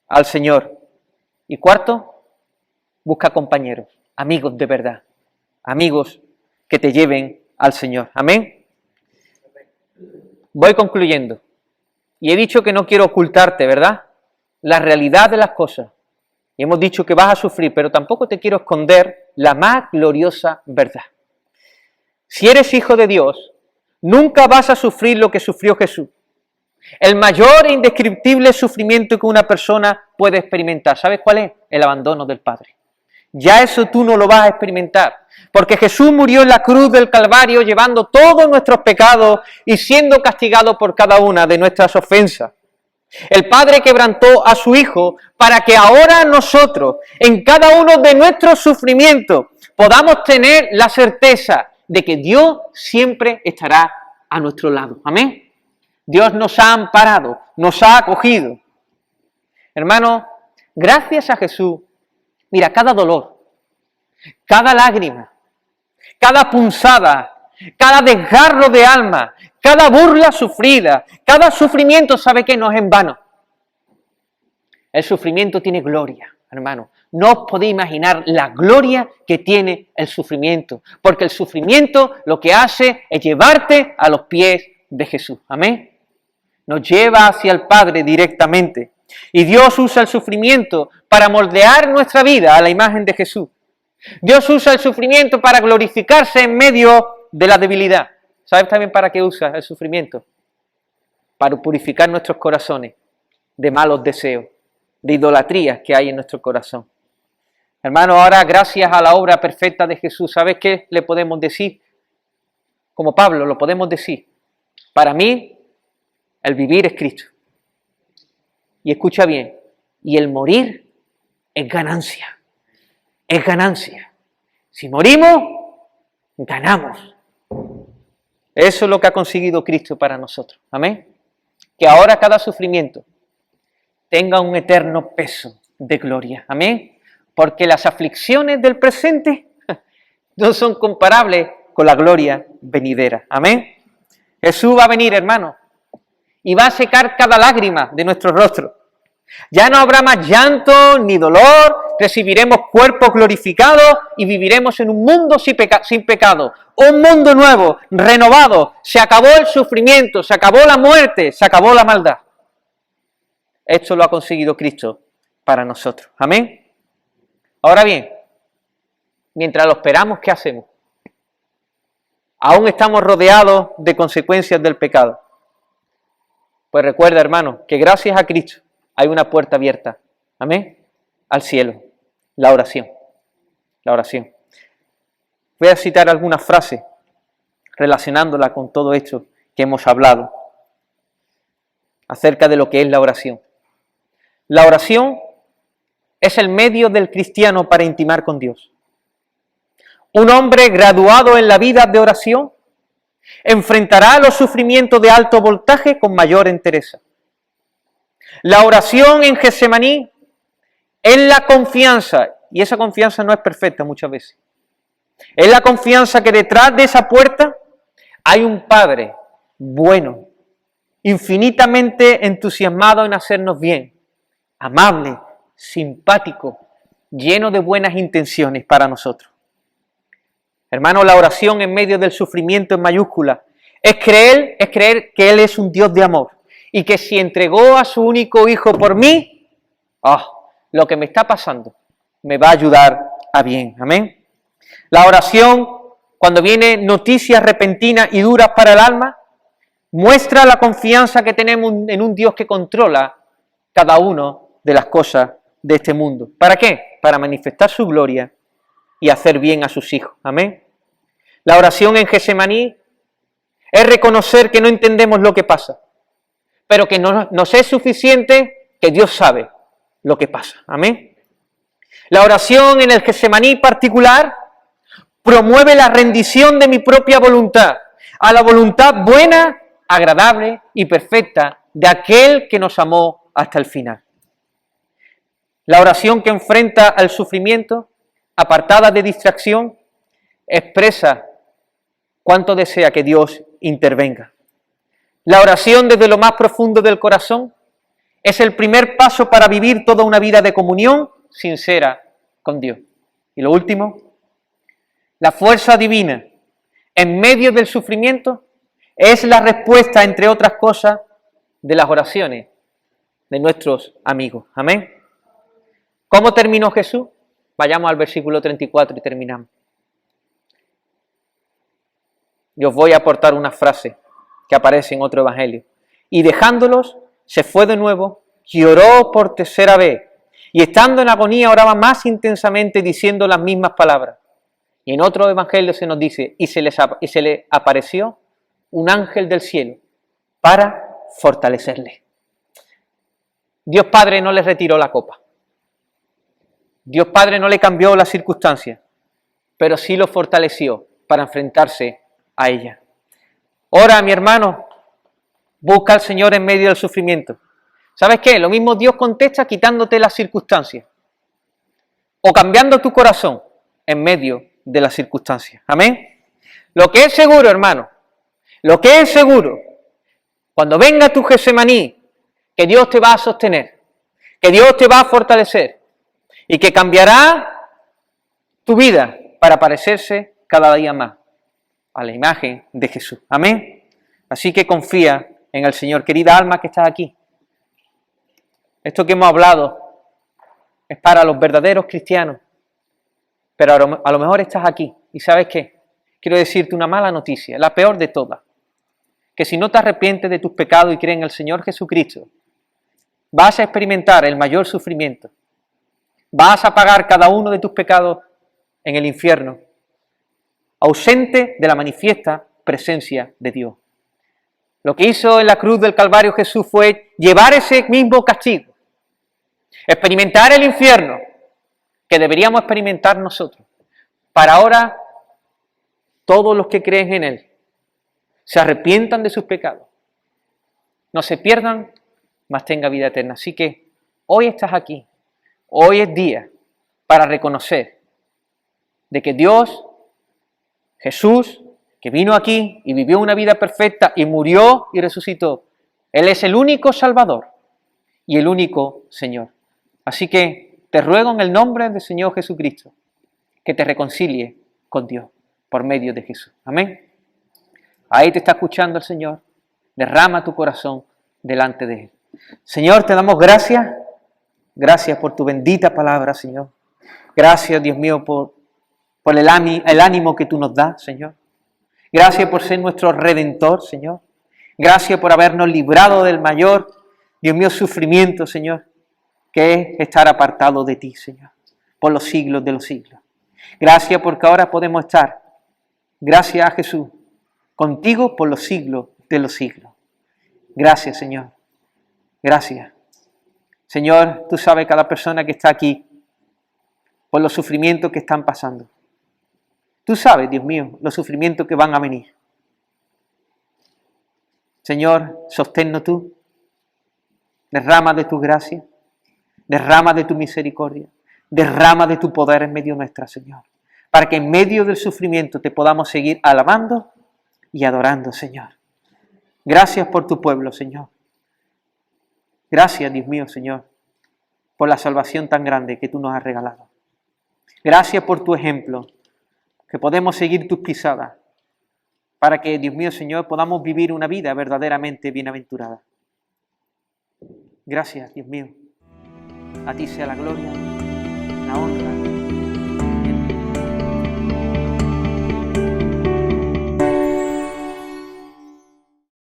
al Señor. Y cuarto, busca compañeros, amigos de verdad, amigos que te lleven al Señor. Amén. Voy concluyendo. Y he dicho que no quiero ocultarte, ¿verdad?, la realidad de las cosas. Y hemos dicho que vas a sufrir, pero tampoco te quiero esconder la más gloriosa verdad. Si eres hijo de Dios, nunca vas a sufrir lo que sufrió Jesús. El mayor e indescriptible sufrimiento que una persona puede experimentar, ¿sabes cuál es? El abandono del Padre. Ya eso tú no lo vas a experimentar, porque Jesús murió en la cruz del Calvario llevando todos nuestros pecados y siendo castigado por cada una de nuestras ofensas. El Padre quebrantó a su Hijo para que ahora nosotros, en cada uno de nuestros sufrimientos, podamos tener la certeza de que Dios siempre estará a nuestro lado. Amén. Dios nos ha amparado, nos ha acogido. Hermano, gracias a Jesús, mira, cada dolor, cada lágrima, cada punzada, cada desgarro de alma, cada burla sufrida, cada sufrimiento, ¿sabe qué? No es en vano. El sufrimiento tiene gloria, hermano. No os podéis imaginar la gloria que tiene el sufrimiento, porque el sufrimiento lo que hace es llevarte a los pies de Jesús. Amén. Nos lleva hacia el Padre directamente. Y Dios usa el sufrimiento para moldear nuestra vida a la imagen de Jesús. Dios usa el sufrimiento para glorificarse en medio de la debilidad. ¿Sabes también para qué usa el sufrimiento? Para purificar nuestros corazones de malos deseos, de idolatrías que hay en nuestro corazón. Hermano, ahora gracias a la obra perfecta de Jesús, ¿sabes qué le podemos decir? Como Pablo lo podemos decir. Para mí, el vivir es Cristo. Y escucha bien, y el morir es ganancia. Es ganancia. Si morimos, ganamos. Eso es lo que ha conseguido Cristo para nosotros. Amén. Que ahora cada sufrimiento tenga un eterno peso de gloria. Amén. Porque las aflicciones del presente no son comparables con la gloria venidera. Amén. Jesús va a venir, hermano, y va a secar cada lágrima de nuestro rostro. Ya no habrá más llanto ni dolor, recibiremos cuerpos glorificados y viviremos en un mundo sin pecado. Un mundo nuevo, renovado. Se acabó el sufrimiento, se acabó la muerte, se acabó la maldad. Esto lo ha conseguido Cristo para nosotros. Amén. Ahora bien, mientras lo esperamos, ¿qué hacemos? Aún estamos rodeados de consecuencias del pecado. Pues recuerda, hermano, que gracias a Cristo hay una puerta abierta. Amén. Al cielo. La oración. La oración. Voy a citar algunas frases relacionándola con todo esto que hemos hablado acerca de lo que es la oración. La oración es el medio del cristiano para intimar con Dios. Un hombre graduado en la vida de oración enfrentará los sufrimientos de alto voltaje con mayor entereza. La oración en Getsemaní es la confianza, y esa confianza no es perfecta muchas veces. Es la confianza que detrás de esa puerta hay un Padre bueno, infinitamente entusiasmado en hacernos bien, amable, simpático, lleno de buenas intenciones para nosotros. Hermano, la oración en medio del sufrimiento en mayúscula es creer que Él es un Dios de amor y que si entregó a su único Hijo por mí, lo que me está pasando me va a ayudar a bien. Amén. La oración, cuando viene noticias repentinas y duras para el alma, muestra la confianza que tenemos en un Dios que controla cada una de las cosas de este mundo. ¿Para qué? Para manifestar su gloria y hacer bien a sus hijos. Amén. La oración en Getsemaní es reconocer que no entendemos lo que pasa, pero que nos es suficiente que Dios sabe lo que pasa. Amén. La oración en el Getsemaní particular promueve la rendición de mi propia voluntad a la voluntad buena, agradable y perfecta de aquel que nos amó hasta el final. La oración que enfrenta al sufrimiento, apartada de distracción, expresa cuánto desea que Dios intervenga. La oración desde lo más profundo del corazón es el primer paso para vivir toda una vida de comunión sincera con Dios. Y lo último, la fuerza divina en medio del sufrimiento es la respuesta, entre otras cosas, de las oraciones de nuestros amigos. Amén. ¿Cómo terminó Jesús? Vayamos al versículo 34 y terminamos. Yo os voy a aportar una frase que aparece en otro evangelio. Y dejándolos, se fue de nuevo y oró por tercera vez. Y estando en agonía oraba más intensamente diciendo las mismas palabras. Y en otro evangelio se nos dice, y se le apareció un ángel del cielo para fortalecerle. Dios Padre no le retiró la copa. Dios Padre no le cambió las circunstancias, pero sí lo fortaleció para enfrentarse a ella. Ora, mi hermano, busca al Señor en medio del sufrimiento. ¿Sabes qué? Lo mismo Dios contesta quitándote las circunstancias o cambiando tu corazón en medio de las circunstancias. Amén. Lo que es seguro, hermano, lo que es seguro, cuando venga tu Getsemaní, que Dios te va a sostener, que Dios te va a fortalecer y que cambiará tu vida para parecerse cada día más a la imagen de Jesús. Amén. Así que confía en el Señor. Querida alma que estás aquí, esto que hemos hablado es para los verdaderos cristianos, pero a lo mejor estás aquí y ¿sabes qué? Quiero decirte una mala noticia, la peor de todas, que si no te arrepientes de tus pecados y crees en el Señor Jesucristo, vas a experimentar el mayor sufrimiento, vas a pagar cada uno de tus pecados en el infierno, ausente de la manifiesta presencia de Dios. Lo que hizo en la cruz del Calvario Jesús fue llevar ese mismo castigo, experimentar el infierno que deberíamos experimentar nosotros, para ahora todos los que creen en Él se arrepientan de sus pecados, no se pierdan, mas tenga vida eterna. Así que hoy estás aquí, hoy es día para reconocer de que Dios, Jesús, que vino aquí y vivió una vida perfecta y murió y resucitó, Él es el único Salvador y el único Señor. Así que te ruego en el nombre del Señor Jesucristo que te reconcilie con Dios por medio de Jesús. Amén. Ahí te está escuchando el Señor. Derrama tu corazón delante de Él. Señor, te damos gracias. Gracias por tu bendita palabra, Señor. Gracias, Dios mío, por el ánimo que tú nos das, Señor. Gracias por ser nuestro Redentor, Señor. Gracias por habernos librado del mayor, Dios mío, sufrimiento, Señor, que es estar apartado de ti, Señor, por los siglos de los siglos. Gracias porque ahora podemos estar, gracias a Jesús, contigo por los siglos de los siglos. Gracias, Señor. Gracias. Señor, tú sabes cada persona que está aquí por los sufrimientos que están pasando. Tú sabes, Dios mío, los sufrimientos que van a venir. Señor, sosténnos tú. Derrama de tu gracia. Derrama de tu misericordia. Derrama de tu poder en medio nuestra, Señor. Para que en medio del sufrimiento te podamos seguir alabando y adorando, Señor. Gracias por tu pueblo, Señor. Gracias, Dios mío, Señor, por la salvación tan grande que tú nos has regalado. Gracias por tu ejemplo, que podemos seguir tus pisadas, para que, Dios mío, Señor, podamos vivir una vida verdaderamente bienaventurada. Gracias, Dios mío. A ti sea la gloria, la honra